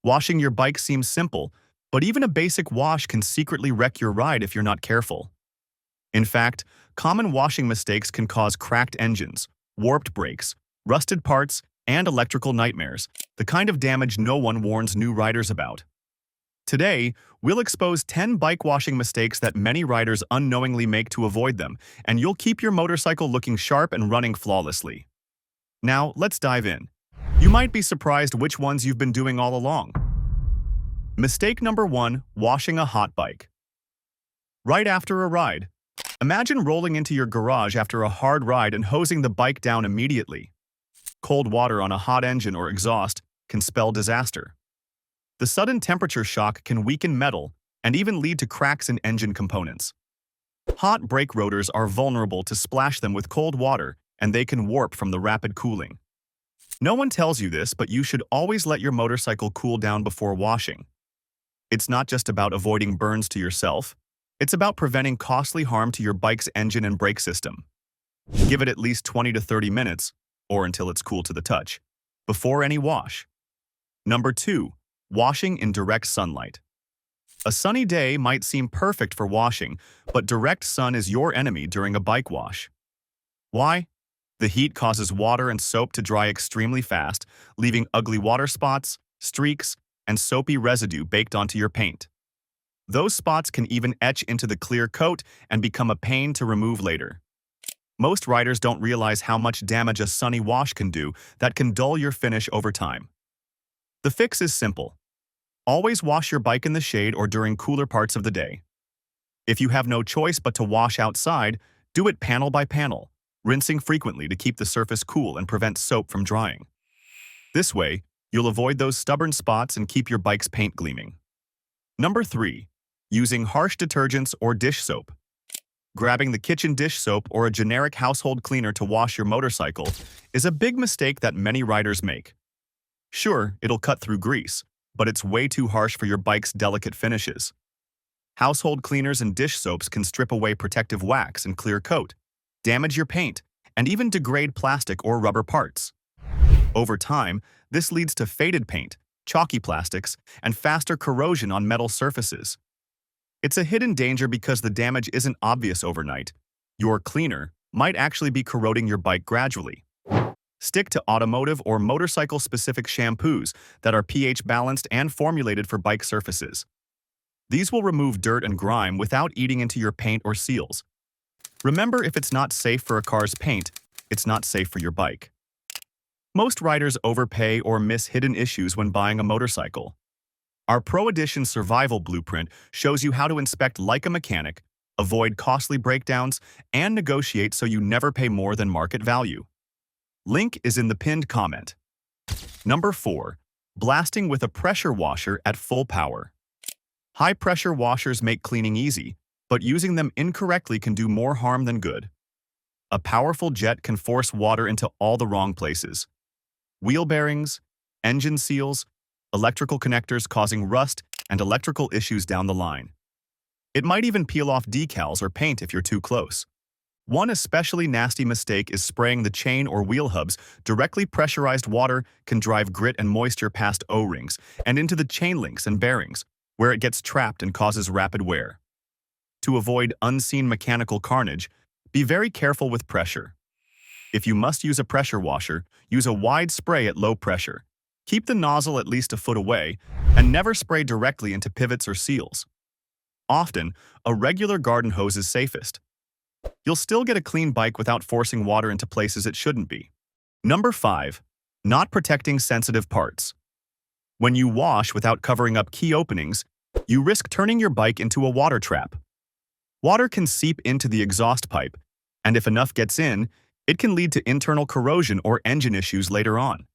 Washing your bike seems simple, but even a basic wash can secretly wreck your ride if you're not careful. In fact, common washing mistakes can cause cracked engines, warped brakes, rusted parts, and electrical nightmares, the kind of damage no one warns new riders about. Today, we'll expose 10 bike washing mistakes that many riders unknowingly make to avoid them, and you'll keep your motorcycle looking sharp and running flawlessly. Now, let's dive in. You might be surprised which ones you've been doing all along. Mistake number 1, washing a hot bike. Right after a ride. Imagine rolling into your garage after a hard ride and hosing the bike down immediately. Cold water on a hot engine or exhaust can spell disaster. The sudden temperature shock can weaken metal and even lead to cracks in engine components. Hot brake rotors are vulnerable to splash them with cold water, and they can warp from the rapid cooling. No one tells you this, but you should always let your motorcycle cool down before washing. It's not just about avoiding burns to yourself. It's about preventing costly harm to your bike's engine and brake system. Give it at least 20 to 30 minutes, or until it's cool to the touch, before any wash. Number 2, washing in direct sunlight. A sunny day might seem perfect for washing, but direct sun is your enemy during a bike wash. Why? The heat causes water and soap to dry extremely fast, leaving ugly water spots, streaks, and soapy residue baked onto your paint. Those spots can even etch into the clear coat and become a pain to remove later. Most riders don't realize how much damage a sunny wash can do that can dull your finish over time. The fix is simple. Always wash your bike in the shade or during cooler parts of the day. If you have no choice but to wash outside, do it panel by panel, rinsing frequently to keep the surface cool and prevent soap from drying. This way, you'll avoid those stubborn spots and keep your bike's paint gleaming. Number 3, using harsh detergents or dish soap. Grabbing the kitchen dish soap or a generic household cleaner to wash your motorcycle is a big mistake that many riders make. Sure, it'll cut through grease, but it's way too harsh for your bike's delicate finishes. Household cleaners and dish soaps can strip away protective wax and clear coat, damage your paint, and even degrade plastic or rubber parts. Over time, this leads to faded paint, chalky plastics, and faster corrosion on metal surfaces. It's a hidden danger because the damage isn't obvious overnight. Your cleaner might actually be corroding your bike gradually. Stick to automotive or motorcycle-specific shampoos that are pH balanced and formulated for bike surfaces. These will remove dirt and grime without eating into your paint or seals. Remember, if it's not safe for a car's paint, it's not safe for your bike. Most riders overpay or miss hidden issues when buying a motorcycle. Our Pro Edition Survival Blueprint shows you how to inspect like a mechanic, avoid costly breakdowns, and negotiate so you never pay more than market value. Link is in the pinned comment. Number 4, blasting with a pressure washer at full power. High-pressure washers make cleaning easy, but using them incorrectly can do more harm than good. A powerful jet can force water into all the wrong places. Wheel bearings, engine seals, electrical connectors causing rust and electrical issues down the line. It might even peel off decals or paint if you're too close. One especially nasty mistake is spraying the chain or wheel hubs. Directly pressurized water can drive grit and moisture past O-rings and into the chain links and bearings, where it gets trapped and causes rapid wear. To avoid unseen mechanical carnage, be very careful with pressure. If you must use a pressure washer, use a wide spray at low pressure. Keep the nozzle at least a foot away, and never spray directly into pivots or seals. Often, a regular garden hose is safest. You'll still get a clean bike without forcing water into places it shouldn't be. Number 5, not protecting sensitive parts. When you wash without covering up key openings, you risk turning your bike into a water trap. Water can seep into the exhaust pipe, and if enough gets in, it can lead to internal corrosion or engine issues later on.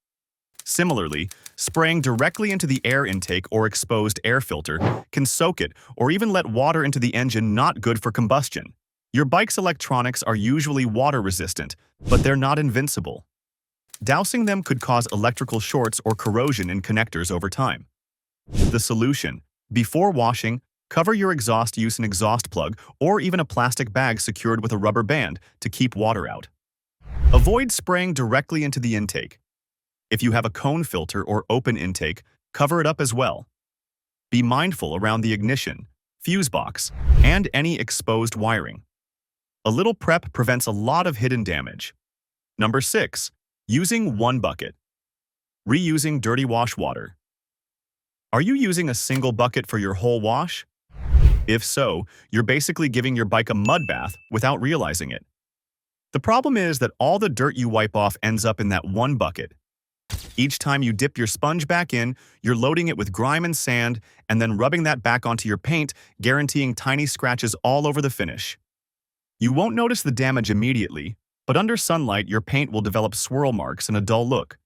Similarly, spraying directly into the air intake or exposed air filter can soak it or even let water into the engine, not good for combustion. Your bike's electronics are usually water-resistant, but they're not invincible. Dousing them could cause electrical shorts or corrosion in connectors over time. The solution: before washing, cover your exhaust using an exhaust plug or even a plastic bag secured with a rubber band to keep water out. Avoid spraying directly into the intake. If you have a cone filter or open intake, cover it up as well. Be mindful around the ignition, fuse box, and any exposed wiring. A little prep prevents a lot of hidden damage. Number 6. Using one bucket. Reusing dirty wash water. Are you using a single bucket for your whole wash? If so, you're basically giving your bike a mud bath without realizing it. The problem is that all the dirt you wipe off ends up in that one bucket. Each time you dip your sponge back in, you're loading it with grime and sand and then rubbing that back onto your paint, guaranteeing tiny scratches all over the finish. You won't notice the damage immediately, but under sunlight your paint will develop swirl marks and a dull look.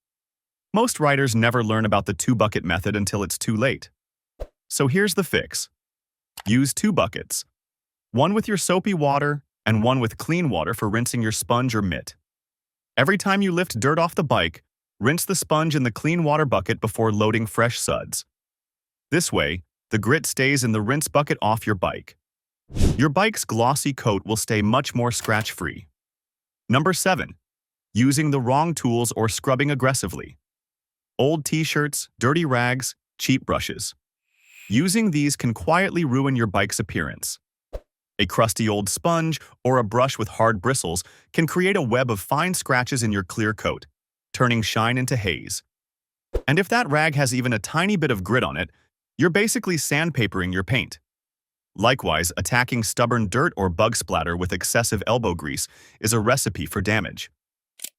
Most riders never learn about the two-bucket method until it's too late. So here's the fix. Use 2 buckets. One with your soapy water and one with clean water for rinsing your sponge or mitt. Every time you lift dirt off the bike, rinse the sponge in the clean water bucket before loading fresh suds. This way, the grit stays in the rinse bucket off your bike. Your bike's glossy coat will stay much more scratch-free. Number 7. Using the wrong tools or scrubbing aggressively. Old t-shirts, dirty rags, cheap brushes. Using these can quietly ruin your bike's appearance. A crusty old sponge or a brush with hard bristles can create a web of fine scratches in your clear coat, turning shine into haze. And if that rag has even a tiny bit of grit on it, you're basically sandpapering your paint. Likewise, attacking stubborn dirt or bug splatter with excessive elbow grease is a recipe for damage.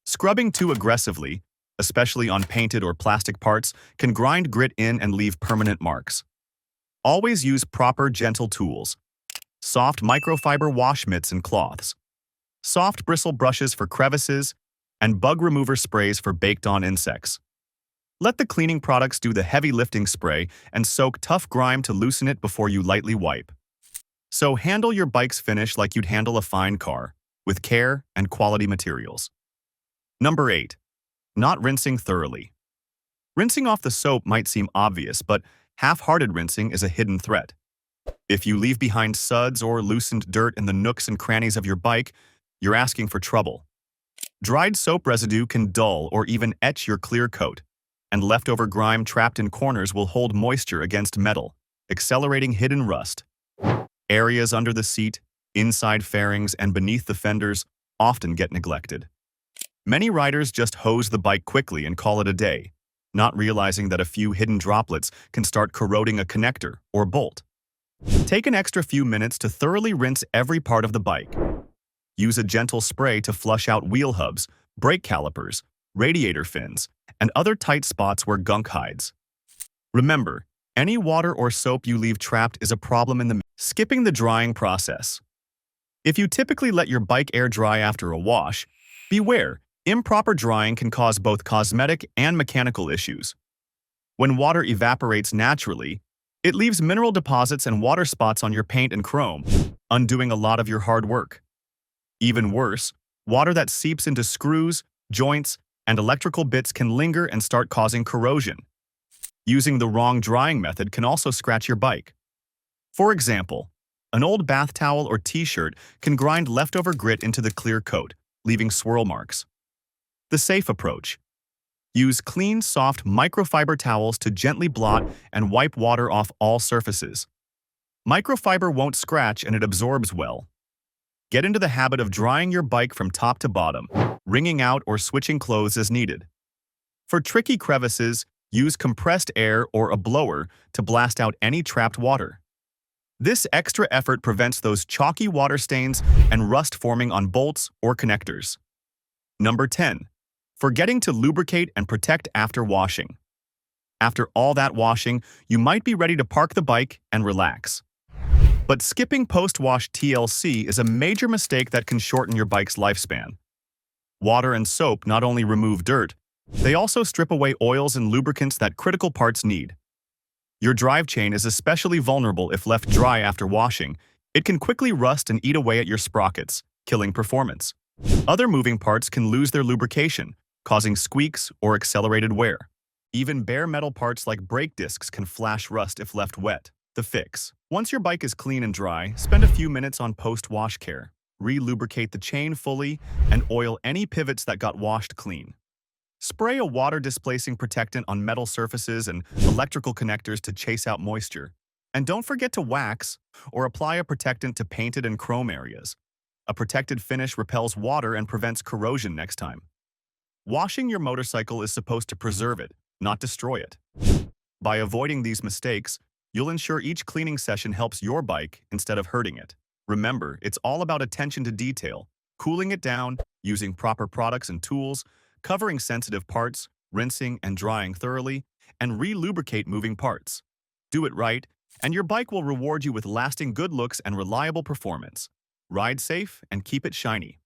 Scrubbing too aggressively, especially on painted or plastic parts, can grind grit in and leave permanent marks. Always use proper, gentle tools. Soft microfiber wash mitts and cloths. Soft bristle brushes for crevices, and bug remover sprays for baked-on insects. Let the cleaning products do the heavy lifting spray and soak tough grime to loosen it before you lightly wipe. So handle your bike's finish like you'd handle a fine car, with care and quality materials. Number 8. Not rinsing thoroughly. Rinsing off the soap might seem obvious, but half-hearted rinsing is a hidden threat. If you leave behind suds or loosened dirt in the nooks and crannies of your bike, you're asking for trouble. Dried soap residue can dull or even etch your clear coat, and leftover grime trapped in corners will hold moisture against metal, accelerating hidden rust. Areas under the seat, inside fairings, and beneath the fenders often get neglected. Many riders just hose the bike quickly and call it a day, not realizing that a few hidden droplets can start corroding a connector or bolt. Take an extra few minutes to thoroughly rinse every part of the bike. Use a gentle spray to flush out wheel hubs, brake calipers, radiator fins, and other tight spots where gunk hides. Remember, any water or soap you leave trapped is a problem in the skipping the drying process. If you typically let your bike air dry after a wash, beware. Improper drying can cause both cosmetic and mechanical issues. When water evaporates naturally, it leaves mineral deposits and water spots on your paint and chrome, undoing a lot of your hard work. Even worse, water that seeps into screws, joints, and electrical bits can linger and start causing corrosion. Using the wrong drying method can also scratch your bike. For example, an old bath towel or t-shirt can grind leftover grit into the clear coat, leaving swirl marks. The safe approach. Use clean, soft microfiber towels to gently blot and wipe water off all surfaces. Microfiber won't scratch and it absorbs well. Get into the habit of drying your bike from top to bottom, wringing out or switching clothes as needed. For tricky crevices, use compressed air or a blower to blast out any trapped water. This extra effort prevents those chalky water stains and rust forming on bolts or connectors. Number 10. Forgetting to lubricate and protect after washing. After all that washing, you might be ready to park the bike and relax. But skipping post-wash TLC is a major mistake that can shorten your bike's lifespan. Water and soap not only remove dirt, they also strip away oils and lubricants that critical parts need. Your drive chain is especially vulnerable if left dry after washing. It can quickly rust and eat away at your sprockets, killing performance. Other moving parts can lose their lubrication, causing squeaks or accelerated wear. Even bare metal parts like brake discs can flash rust if left wet. The fix. Once your bike is clean and dry, spend a few minutes on post-wash care. Re-lubricate the chain fully and oil any pivots that got washed clean. Spray a water-displacing protectant on metal surfaces and electrical connectors to chase out moisture. And don't forget to wax or apply a protectant to painted and chrome areas. A protected finish repels water and prevents corrosion next time. Washing your motorcycle is supposed to preserve it, not destroy it. By avoiding these mistakes, you'll ensure each cleaning session helps your bike instead of hurting it. Remember, it's all about attention to detail, cooling it down, using proper products and tools, covering sensitive parts, rinsing and drying thoroughly, and re-lubricate moving parts. Do it right, and your bike will reward you with lasting good looks and reliable performance. Ride safe and keep it shiny.